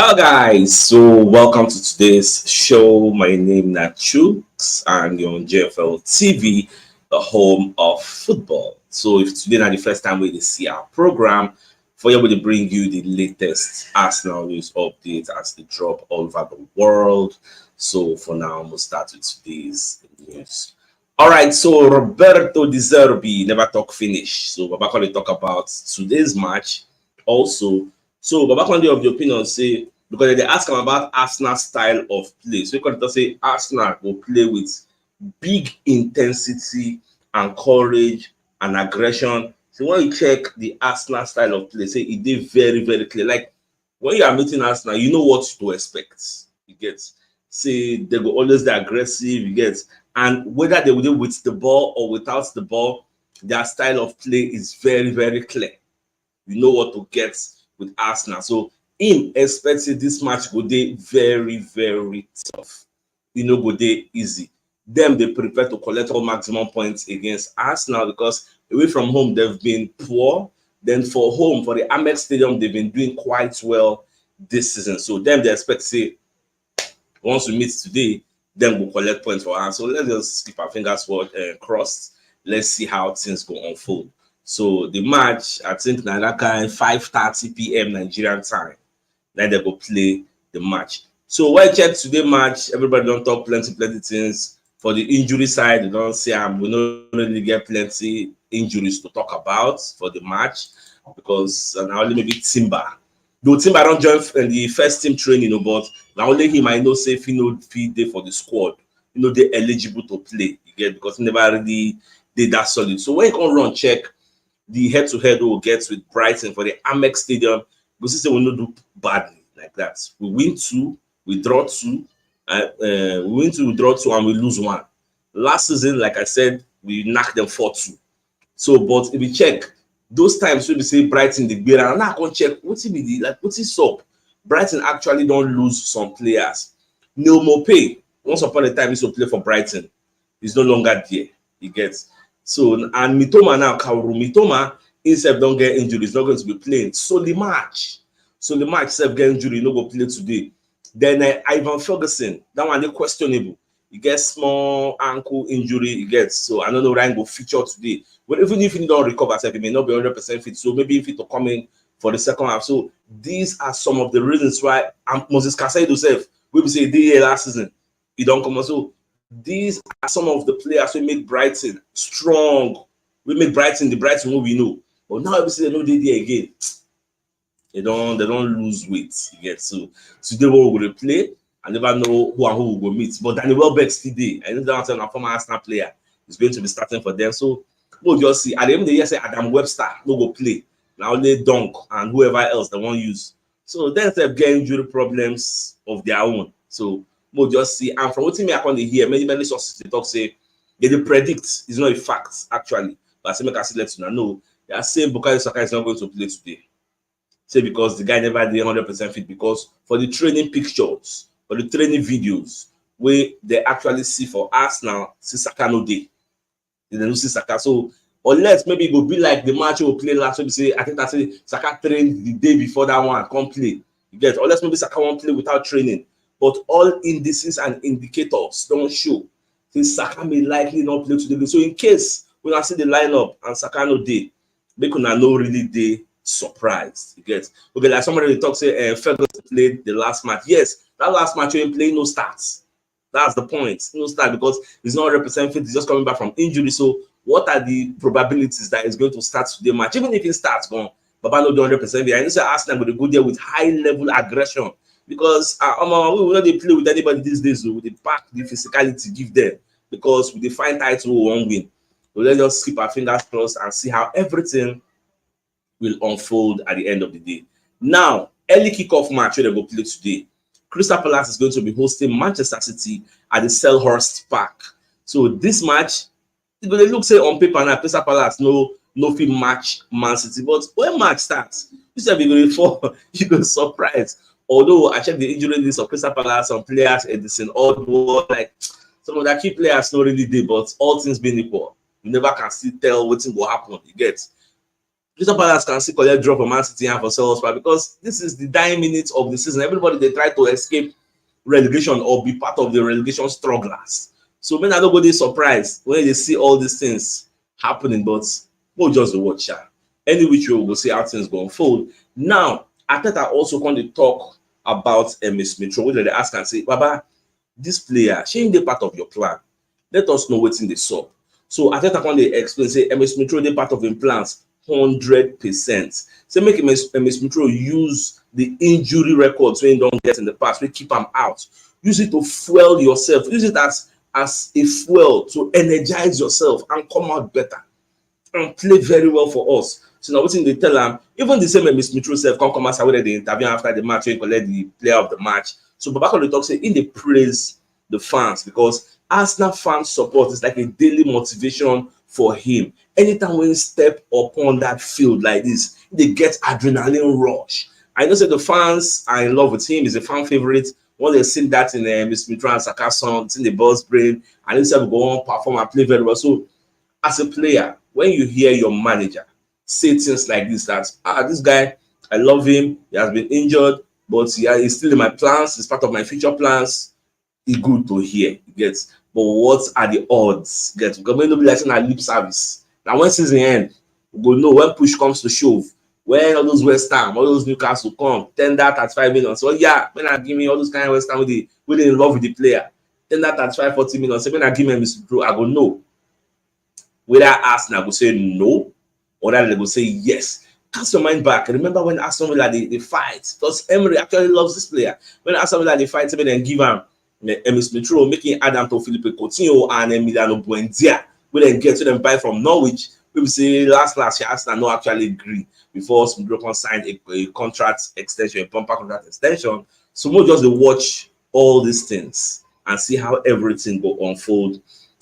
Hello guys, so welcome to today's show. My name is CHUKS and you're on JFL TV, the home of football. So if today not the first time we see our program, for able to bring you the latest Arsenal news updates as they drop all over the world. So for now, we'll start with today's news. All right, so Roberto Di Zerbi never talk finish. So Baba can talk about today's match also. So Baba Conde of the opinion say because they ask him about Arsenal style of play. So he can say Arsenal will play with big intensity and courage and aggression. So when you check the Arsenal style of play, say it did very, very clear. Like when you are meeting Arsenal, you know what to expect. You get say they will always be aggressive, you get, and whether they will do with the ball or without the ball, their style of play is very, very clear. You know what to get with Arsenal. So him expecting this match go dey very, very tough. You know, go dey easy. Them they prepare to collect all maximum points against Arsenal because away from home they've been poor. Then for home, for the Amex Stadium, they've been doing quite well this season. So them they expect say once we meet today, then we'll collect points for us. So let's just keep our fingers crossed. Let's see how things go unfold. So the match, I think na that kind 5:30 p.m. Nigerian time. Then they go play the match. So when I check today match, everybody don't talk plenty things. For the injury side, they don't say we don't really get plenty injuries to talk about for the match because now only maybe Timber. Though Timber don't join in the first team training, but now only him I know say if he no fit dey for the squad, they're eligible to play. You get because he never really did that solid. So when you can run check the head-to-head we'll get with Brighton for the Amex Stadium, we see we not do badly like that. We win 2, we draw 2, we draw 2, and we lose 1. Last season, like I said, we knocked them 4-2. So, but if you check those times when we say Brighton the beer, and now I can check what's it be what's it up. Brighton actually don't lose some players. Neil Mopay, once upon a time, he used to play for Brighton. He's no longer there. He gets. So, and Mitoma now, Kaoru Mitoma, himself don't get injured. He's not going to be playing. So the match self get injury, no go play today. Then Ivan Ferguson, that one is questionable. He gets small ankle injury. He gets, so I don't know Ryan will feature today. But even if he don't recover, he may not be 100% fit. So maybe fit to come in for the second half. So these are some of the reasons why Moses Caicedo self, we say the year last season, he don't come. So these are some of the players who make Brighton strong. We make Brighton the Brighton who we know. But now we see they know they there again. They don't lose weight. You get so today we will play. I never know who and who will go meet. But Danny Welbeck today, I know that a former Arsenal player is going to be starting for them. So we'll just see. At the end of the year, say Adam Webster no go play. Now only Dunk and whoever else they won't use. So then they get injury problems of their own. So we'll just see. And from what me I can hear, many sources they talk say they predict. It's not a fact actually, but I say make I see let you know. They are saying Bukayo Saka is not going to play today. Say because the guy never did 100% fit because for the training pictures, for the training videos, where they actually see for Arsenal, see Saka no day. They don't see Saka. So unless maybe it will be like the match will play last week, say I think that say Saka trained the day before that one, can't play. You get unless maybe Saka won't play without training. But all indices and indicators don't show. Since Saka may likely not play today. So in case when I see the lineup and Saka no day, they could not know really day surprised. You get okay, like somebody they talk say Ferguson played the last match. Yes, that last match when playing no starts. That's the point. No start because he's not 100% fit, he's just coming back from injury. So what are the probabilities that he's going to start today match? Even if he starts gone, Baba no 100% fit. I know say Arsenal will go there with high level aggression because we will not play with anybody these days with the pack, the physicality give them because with the fine title we won't win. So let's just keep our fingers crossed and see how everything will unfold at the end of the day. Now, early kickoff match where they go play today. Crystal Palace is going to be hosting Manchester City at the Selhurst Park. So this match, it will look say on paper now, Crystal Palace no fit match Man City. But when match starts, you said you're going to fall, you're going to surprise. Although I checked the injury list of Crystal Palace, some players, Edison, all like some of their key players not really did, but all things being equal, you never can still tell what will happen. You get. Crystal Palace can still collect draw from Man City and for Salzburg because this is the dying minutes of the season. Everybody they try to escape relegation or be part of the relegation strugglers. So men are not going to be surprised when they see all these things happening, but we'll just watch. Any which way we'll see how things go unfold. Now, Arteta also going to talk about Ms. Smith Rowe, which they ask and say, Baba, this player, she ain't the part of your plan. Let us know what's in the sub. So Arteta going to explain, say, Ms. Smith Rowe, the part of him plans 100%. So make Ms. Smith Rowe use the injury records when you don't get in the past, we keep them out. Use it to fuel yourself. Use it as a fuel to energize yourself and come out better and play very well for us. So now, what they tell them, even the same Ms. Smith Rowe self come as whether they interview after the match, when collect the player of the match. So Babako the talk say in the praise the fans because Arsenal fans support is like a daily motivation for him. Anytime when he step upon that field like this, they get adrenaline rush. I know that the fans are in love with him. He's a fan favorite. When they sing that in Ms. Smith Rowe and Saka song, it's in the ball's brain, and he will go on, perform and play very well. So as a player, when you hear your manager say things like this, that this guy, I love him, he has been injured, but he's still in my plans, he's part of my future plans, it's good to hear. Gets, but what are the odds? Gets, because when nobody likes a lip service. Now when season end, we go know when push comes to shove, when all those West Ham, all those Newcastle come, tender at 5 million. So yeah, when I give me all those kind of West Ham with they in love with the player, tender at 40 million. So when I give me Mr. Pro, I go no. Whether Arsenal go say no, or that they go say yes. Cast your mind back. Remember when Aston Villa they fight? Because Emery actually loves this player. When Aston Villa they fight, they then give him Ms. Smith Rowe, making Adam to Felipe Coutinho and Emiliano Buendia. We then get to them buy from Norwich. People say last year Arsenal no actually agree before Smith Rowe signed a contract extension, a bumper contract extension. So we'll just watch all these things and see how everything will unfold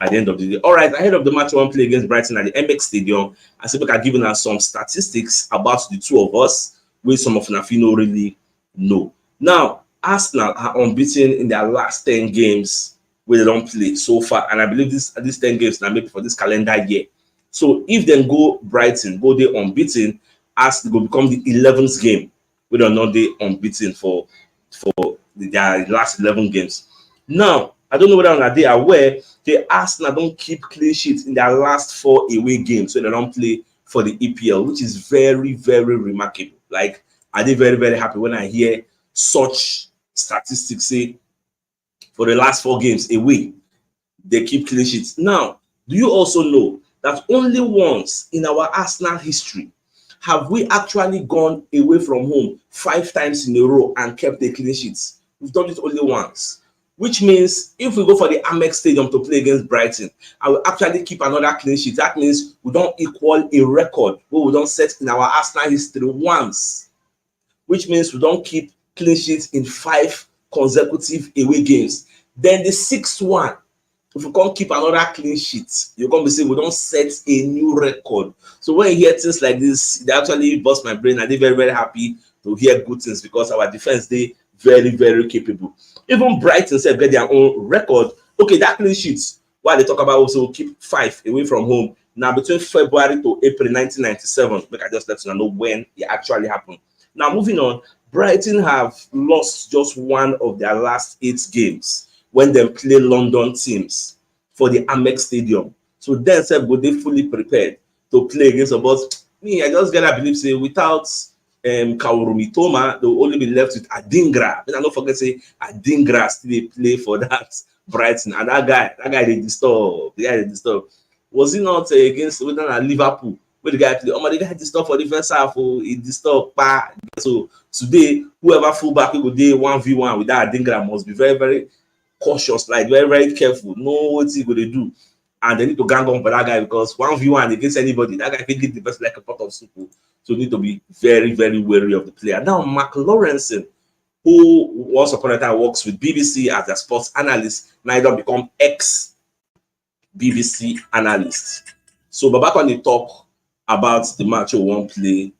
at the end of the day. All right, ahead of the match, one play against Brighton at the MX Stadium, I see we are giving us some statistics about the two of us, which some of Nafino really know. Now, Arsenal are unbeaten in their last 10 games where they don't play so far, and I believe these 10 games now maybe for this calendar year. So if then go Brighton, go they unbeaten, as they go become the 11th game where they're not they unbeaten for their last 11 games. Now, I don't know whether they are aware the Arsenal don't keep clean sheets in their last 4 away games, so they don't play for the EPL, which is very, very remarkable. Like, are they very, very happy when I hear such statistics say for the last 4 games away, they keep clean sheets. Now, do you also know that only once in our Arsenal history have we actually gone away from home 5 times in a row and kept the clean sheets? We've done it only once. Which means if we go for the Amex Stadium to play against Brighton, I will actually keep another clean sheet. That means we don't equal a record where we don't set in our Arsenal history once. Which means we don't keep clean sheets in 5 consecutive away games. Then the 6th one, if we can't keep another clean sheet, you're going to be saying we don't set a new record. So when you hear things like this, they actually bust my brain, and they're very, very happy to hear good things because our defense, they very, very capable. Even Brighton said get their own record. Okay, that clean sheets, while they talk about also keep 5 away from home. Now, between February to April 1997, like I just let you know when it actually happened. Now, moving on, Brighton have lost just 1 of their last 8 games when they play London teams for the Amex Stadium. So then said, were they fully prepared to play against us? But me, I just gotta believe, say, without Kaoru Mitoma, they'll only be left with Adingra. And I don't forget say Adingra still play for that Brighton. And that guy they disturb. The guy they disturb. Was he not against Liverpool? Where the guy played? Oh my, the guy disturbed for the first half. He disturbed. So today, whoever fullback will do 1v1 with that Adingra must be very, very cautious, like very, very careful. Know what he gonna do. And they need to gang on for that guy because 1v1 against anybody, that guy can lead the best like a pot of soup. So need to be very, very wary of the player. Now, Mark Lawrence, who once upon a time works with BBC as a sports analyst, now become ex-BBC analyst. So Babak when they talk about the match we won't play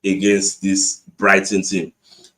against this Brighton team.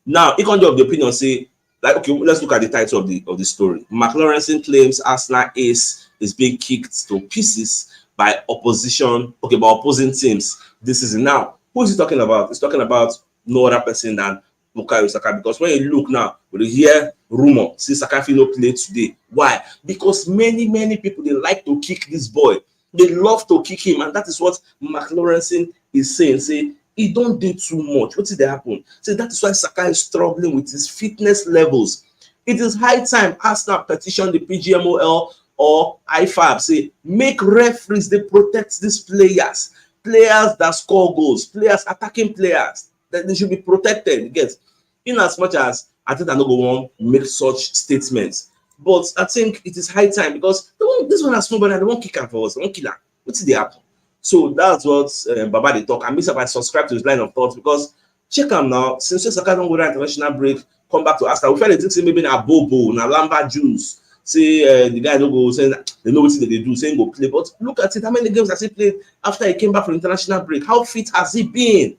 Now, he can of the opinion say, like, okay, let's look at the title of the story. Mark Lawrence claims Arsenal ace is being kicked to pieces by opposing teams this season. Now, who is he talking about? He's talking about no other person than Bukayo Saka, because when you look now, we hear rumor, see Saka no play today. Why? Because many people, they like to kick this boy. They love to kick him, and that is what McLaurin is saying. Say, he don't do too much. What did happen? So that is why Saka is struggling with his fitness levels. It is high time Arsenal petition the PGMOL or IFAB, say, make referees, they protect these players that score goals, players, attacking players, that they should be protected. Yes, in as much as I think I no go want make such statements, but I think it is high time, because this one has nobody, they won't kick him for us, they won't kill him. What's the happen? So that's what Baba they talk. And me, I subscribe to his line of thought, because check him now. Since Saka don't go to international break, come back to Arsenal, we felt they think maybe na Bobo, na Lamba Juice. Say the guy no go saying they know what they do, saying go play. But look at it, how many games has he played after he came back from international break? How fit has he been?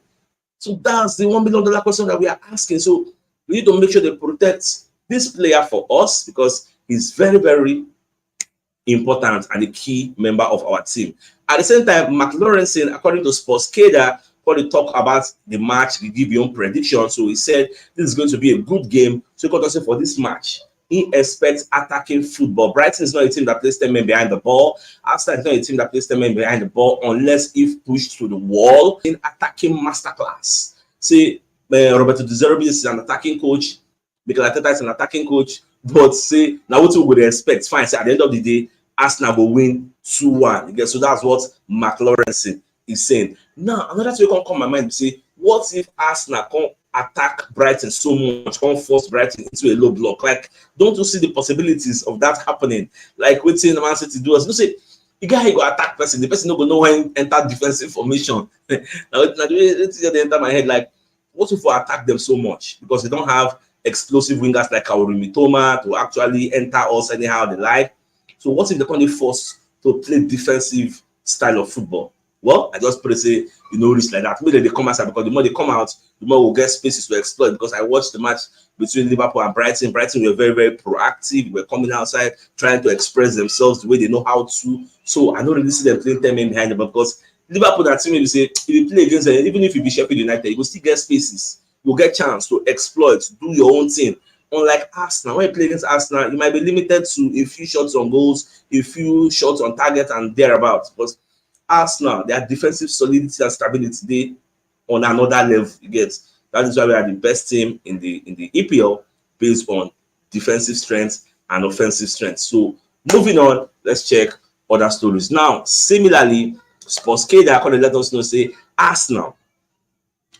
So that's the $1 million question that we are asking. So we need to make sure they protect this player for us, because he's very important and a key member of our team. At the same time, McLaurin, according to Sportscaster, when they talk about the match, he give your own prediction. So he said this is going to be a good game. So he got to say for this match, he expects attacking football. Brighton is not a team that plays 10 men behind the ball. Arsenal is not a team that plays 10 men behind the ball unless if pushed to the wall. In attacking masterclass. Say, Roberto De Zerbi is an attacking coach. Mikel Arteta is an attacking coach. But say, now what we would expect? Fine, say at the end of the day, Arsenal will win 2-1. So that's what McLaurin is saying. Now, another thing can come to my mind, say, what if Arsenal can't attack Brighton so much, can't force Brighton into a low block? Like, don't you see the possibilities of that happening? Like, what's in the Man City do us? You say, the guy go attack person, the person don't go know when enter defensive formation. now they enter my head, like, what if we attack them so much? Because they don't have explosive wingers like Kaoru Mitoma to actually enter us anyhow they like. So what if they can't be forced to play defensive style of football? Well, I just put it, say, risk like that. Maybe they come outside, because the more they come out, the more we'll get spaces to exploit. Because I watched the match between Liverpool and Brighton. Brighton were very proactive. They were coming outside, trying to express themselves the way they know how to. So I don't really see them playing 10 men behind them, because Liverpool, that team, maybe say, if you play against them, even if you be Sheffield United, you will still get spaces. You'll get chance to exploit, do your own thing. Unlike Arsenal, when you play against Arsenal, you might be limited to a few shots on goals, a few shots on target, and thereabouts. But Arsenal, their defensive solidity and stability, they on another level. You get that is why we are the best team in the EPL based on defensive strength and offensive strength. So moving on, let's check other stories. Now, similarly, Sportscaster can let us know, say Arsenal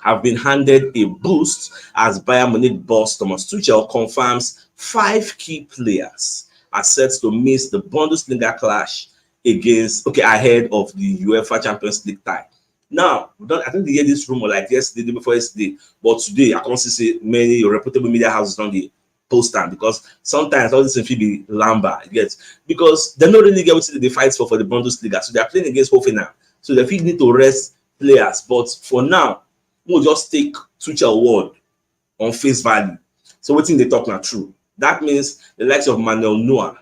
have been handed a boost as Bayern Munich boss Thomas Tuchel confirms 5 key players are set to miss the Bundesliga clash ahead of the UEFA Champions League tie. Now, I think they hear this rumor like yesterday, the day before yesterday, but today I can't see many reputable media houses on the post time, because sometimes all this thing will be lamba, because they don't really get what they fight for the Bundesliga. So they are playing against Hoffenheim. So they feel need to rest players. But for now, we'll just take Tuchel word on face value. So what thing they talk now true. That means the likes of Manuel Neuer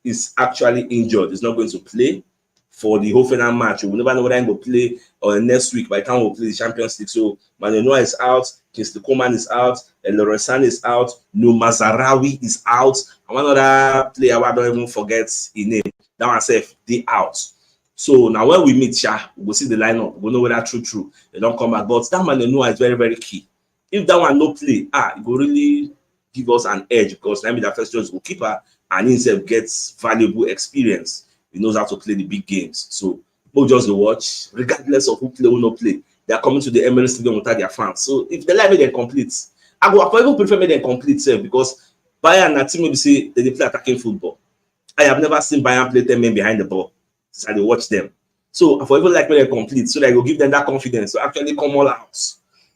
is actually injured. He's not going to play for the Hoffenheim match. We will never know whether he will play or next week by the time we'll play the Champions League. So Manuel Neuer is out, Kingsley Coman is out, Lorensan is out, No Mazarawi is out, and one other player I don't even forget his name. That one said they out. So now when we meet we'll see the lineup. We'll know whether true. They don't come back. But that Manuel Neuer is very key. If that one no play, it will really give us an edge, because maybe the first choice goalkeeper and himself gets valuable experience. He knows how to play the big games. So we'll just watch, regardless of who play or not play. They are coming to the Emirates Stadium without their fans. So if they like me, they complete. I even prefer me than complete, because Bayern and team maybe say they play attacking football. I have never seen Bayern play 10 men behind the ball. So I watch them. So I even like me than complete, so that I will give them that confidence to actually come all out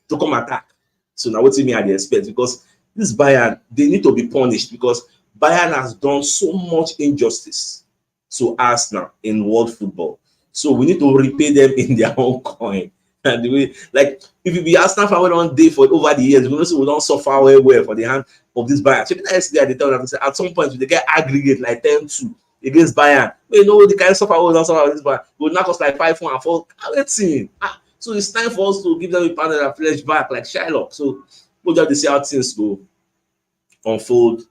to come attack. So now what do you mean I expect? Because this Bayern, they need to be punished, because Bayern has done so much injustice to Arsenal in world football. So we need to repay them in their own coin. And the way, like, if you be Arsenal fan one day for over the years, we don't suffer well for the hand of this Bayern. So yesterday they tell them at some point they get aggregate like 10-2 against Bayern. You know the kind of suffer we don't suffer with this Bayern. We will knock us like 5-1 and 4. Let's see. So it's time for us to give them a pound and flesh back like Shylock. So we'll just see how things go unfold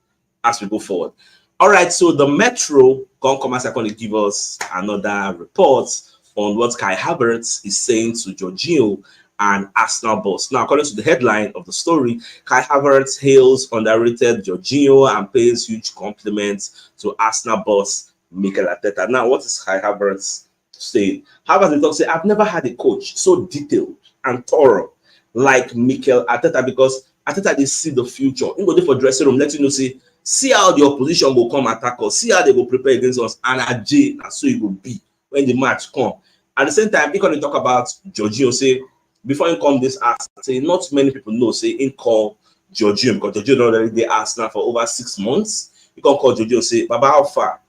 as we go forward. All right, so the Metro Commerce are going to give us another report on what Kai Havertz is saying to Jorginho and Arsenal boss. Now, according to the headline of the story, Kai Havertz hails underrated Jorginho and pays huge compliments to Arsenal boss Mikel Arteta. Now, what is Kai Havertz saying? Havertz talks say, I've never had a coach so detailed and thorough like Mikel Arteta, because Arteta they see the future. You go there for dressing room, let you know, see how the opposition will come attack us, see how they will prepare against us, and so it will be when the match come. At the same time, he can talk about Jorginho, say before he come this Arsenal, say not many people know, say in call Jorginho, because Jorginho already they Arsenal for over 6 months. You can call Jorginho, say, Baba, how far?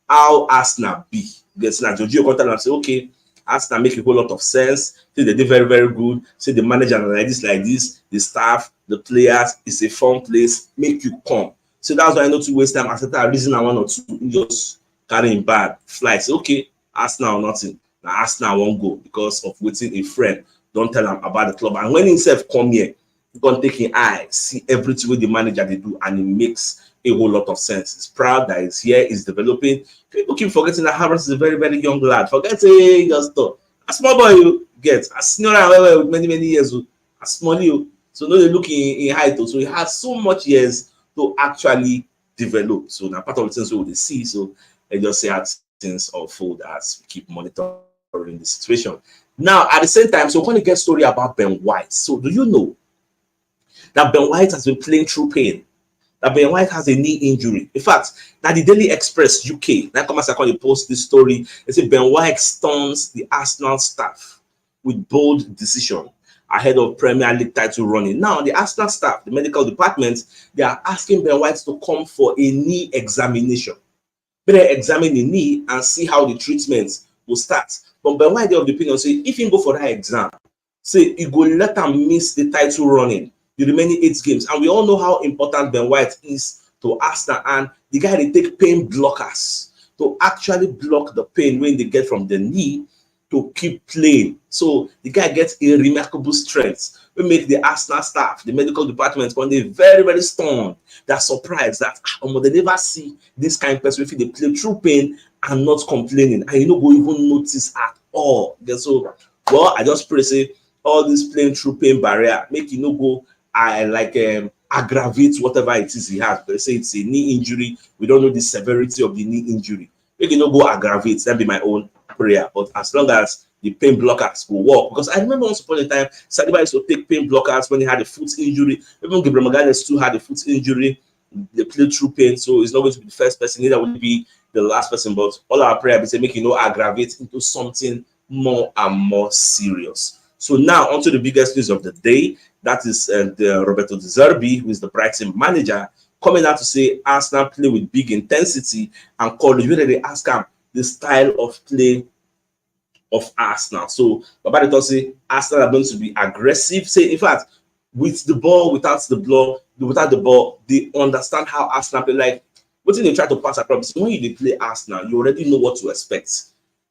How Arsenal be? Because now Jorginho come tell and say, okay, Arsenal make a whole lot of sense. Say they did very, very good. Say the manager like this, the staff, the players, it's a fun place, make you come. So that's why I know to waste time. I said that reason I want or two, just carrying bad flights. Okay, Arsenal or nothing. Now Arsenal won't go because of waiting a friend. Don't tell him about the club. And when himself come here, he can take an eye, see everything with the manager they do, and it makes a whole lot of sense. He's proud that he's here, he's developing. People keep forgetting that Havertz is a very, very young lad. Forget it, just talk. A small boy you get, a senior with many, many years, a small you. So no, they look in height. So he has so much years to actually develop. So now part of the things we will see. So I just say how things unfold as we keep monitoring the situation. Now, at the same time, so we're going to get story about Ben White. So do you know that Ben White has been playing through pain? That Ben White has a knee injury. In fact, that the Daily Express UK, that comes across the post this story, they say Ben White stuns the Arsenal staff with bold decision ahead of Premier League title running. Now, the Arsenal staff, the medical department, they are asking Ben White to come for a knee examination. Better examine the knee and see how the treatment will start. But Ben White, they of the opinion, say if you go for that exam, say you go let him miss the title running, the remaining 8 games. And we all know how important Ben White is to Arsenal. And the guy, they take pain blockers to actually block the pain when they get from the knee to keep playing. So the guy gets a remarkable strength. We make the Arsenal staff, the medical department, when they very, very stunned. They're surprised that they never see this kind of person if they play through pain and not complaining. And you know, go even notice at all. So, well, I just pray, say, all this playing through pain barrier, make you no go, aggravate whatever it is he has. They say it's a knee injury. We don't know the severity of the knee injury. Make you no go aggravate. That'd be my own prayer. But as long as the pain blockers will work, because I remember once upon a time, Saliba used to take pain blockers when he had a foot injury. Even Gabriel too had a foot injury. They played through pain, so it's not going to be the first person. Neither will be the last person. But all our prayer is to make aggravate into something more and more serious. So now onto the biggest news of the day. That is the Roberto De Zerbi, who is the Brighton manager, coming out to say Arsenal play with big intensity and call it. They ask him the style of play of Arsenal. So Baba they say Arsenal are going to be aggressive. Say in fact, with the ball, without the ball, they understand how Arsenal play. Like what they try to pass across. When you play Arsenal, you already know what to expect.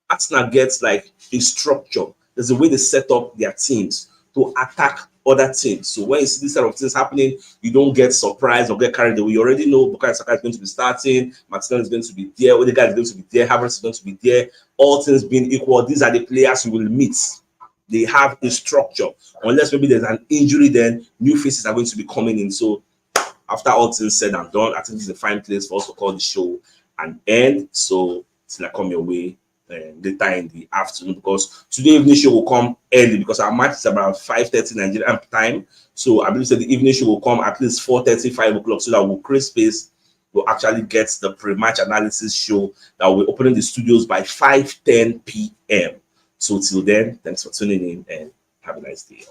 Arsenal gets like a structure. There's a way they set up their teams to attack other teams. So when you see this sort of things happening, you don't get surprised or get carried away. You already know Bukayo Saka is going to be starting, Martinelli is going to be there, Odegaard is going to be there, Havertz is going to be there. All things being equal, these are the players you will meet. They have a structure. Unless maybe there's an injury, then new faces are going to be coming in. So after all things said and done, I think this is a fine place for us to call the show an end. So till I come your way later in the afternoon, because today evening show will come early because our match is about 5:30 Nigerian time. So I believe that the evening show will come at least 4:30, 5 o'clock, so that we'll create space to actually get the pre-match analysis show that will be opening the studios by 5:10 p.m. So till then, thanks for tuning in and have a nice day.